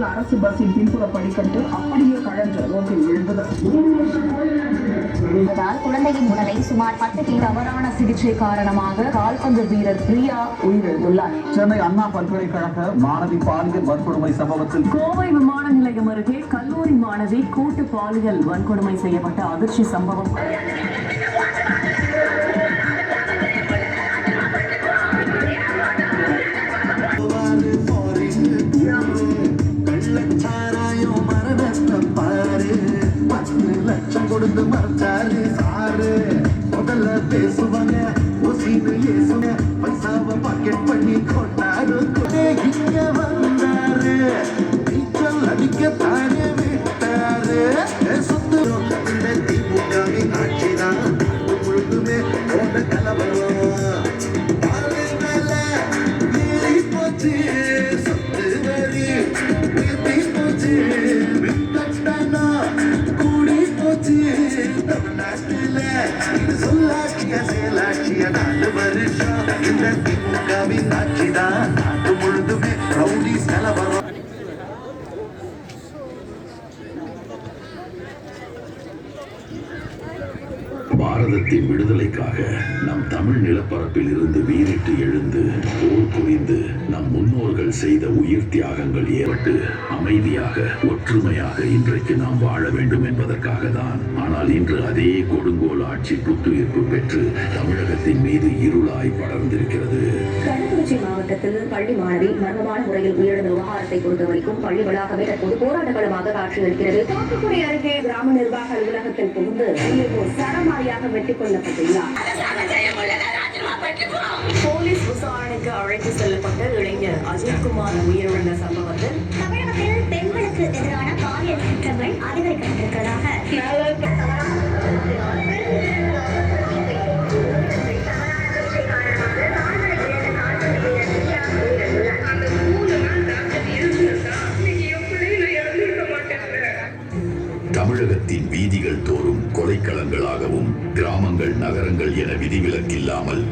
சென்னையில் அரசு பஸ்ஸின் பின்புற படிக்கட்டு அப்படியே கழன்று ரோட்டில் விழுந்தது. குழந்தையின் உடலை சுமார் 10 கிலோ தவறான சிகிச்சை காரணமாக கால்பந்து வீரர் பிரியா உயிரிழந்துள்ளார். சென்னை அண்ணா பல்கலைக்கழக மாணவி பாலியல் வன்கொடுமை சம்பவத்தில் கோவை விமான நிலையம் அருகே கல்லூரி மாணவி கூட்டு பாலியல் வன்கொடுமை செய்யப்பட்ட அதிர்ச்சி சம்பவம். கொடுத்து மறைச்சாரு சாரு முதல்ல பேசுவாங்க பைசாவை பாக்கெட் பண்ணி கொண்டாரு இங்க வந்தாரு நீச்சல் அடிக்க தானே விட்டாரு சொத்து இந்த திமுகவின் ஆட்சிதான் முழுக்குமே போன்ற கலவரம் மேல ஏறி போச்சு சொத்து வரி உயர்த்தி போச்சு விட்டா கூடி போச்சு தமிழ்நாட்டுல இது சொல்லாட்சிய செயலாட்சிய 4 வருஷம் இந்த திமுகவின் ஆட்சிதான் நாட்டு முழுதுமே ரவுடி செலவரம். பாரதத்தின் விடுதலைக்காக நம் தமிழ் நிலப்பரப்பில் இருந்து வீறிட்டு எழுந்து போர் புரிந்து நம் முன்னோர்கள் செய்த உயிர் தியாகங்கள் ஏற்பட்டு அமைதியாக ஒற்றுமையாக இன்றைக்கு நாம் வாழ வேண்டும் என்பதற்காக தான். ஆனால் இன்று அதே கொடுங்கோல் ஆட்சி புத்துயிர்ப்பு பெற்று தமிழகத்தின் மீது இருளாய் படர்ந்திருக்கிறது. கள்ளக்குறிச்சி மாவட்டத்தில் பள்ளி மாணவி மர்மமான முறையில் உயிரிழந்த விவகாரத்தை பொறுத்தவரைக்கும் பள்ளி வளாகமே தற்போது போராட்ட களமாக காட்சியளிக்கிறது. தூத்துக்குடி அருகே கிராம நிர்வாக அலுவலகத்தில் புகுந்து சரமாரியாக வெட்டிக் கொள்ளப்பட்டுள்ளார். போலீஸ் விசாரணைக்கு அழைத்து செல்லப்பட்ட இளைஞர் அஜித்குமார் உயிரிழந்த சம்பவத்தில் தமிழகத்தில் பெண்களுக்கு எதிரான பாலியல் குற்றங்கள் அதிகரிக்கப்பட்டிருக்கிறதாக தமிழகத்தின் வீதிகள் தோறும் கொலைக்களங்களாகவும் கிராமங்கள் நகரங்கள் என விதிவிலக்கில்லாமல்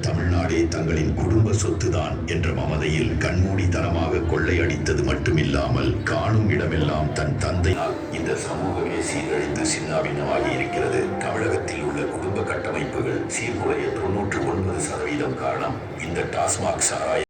தமிழ்நாடே தங்களின் குடும்ப சொத்துதான் என்ற மமதையில் கண்மூடித்தனமாக கொள்ளையடித்தது மட்டுமில்லாமல் காணும் இடமெல்லாம் தன் தந்தையால் இந்த சமூகமே சீரழிந்து சின்னாபின்னமாகி இருக்கிறது. தமிழகத்தில் உள்ள குடும்ப கட்டமைப்புகள் சீர்குலைய 99% காரணம் இந்த டாஸ்மாக் சாராய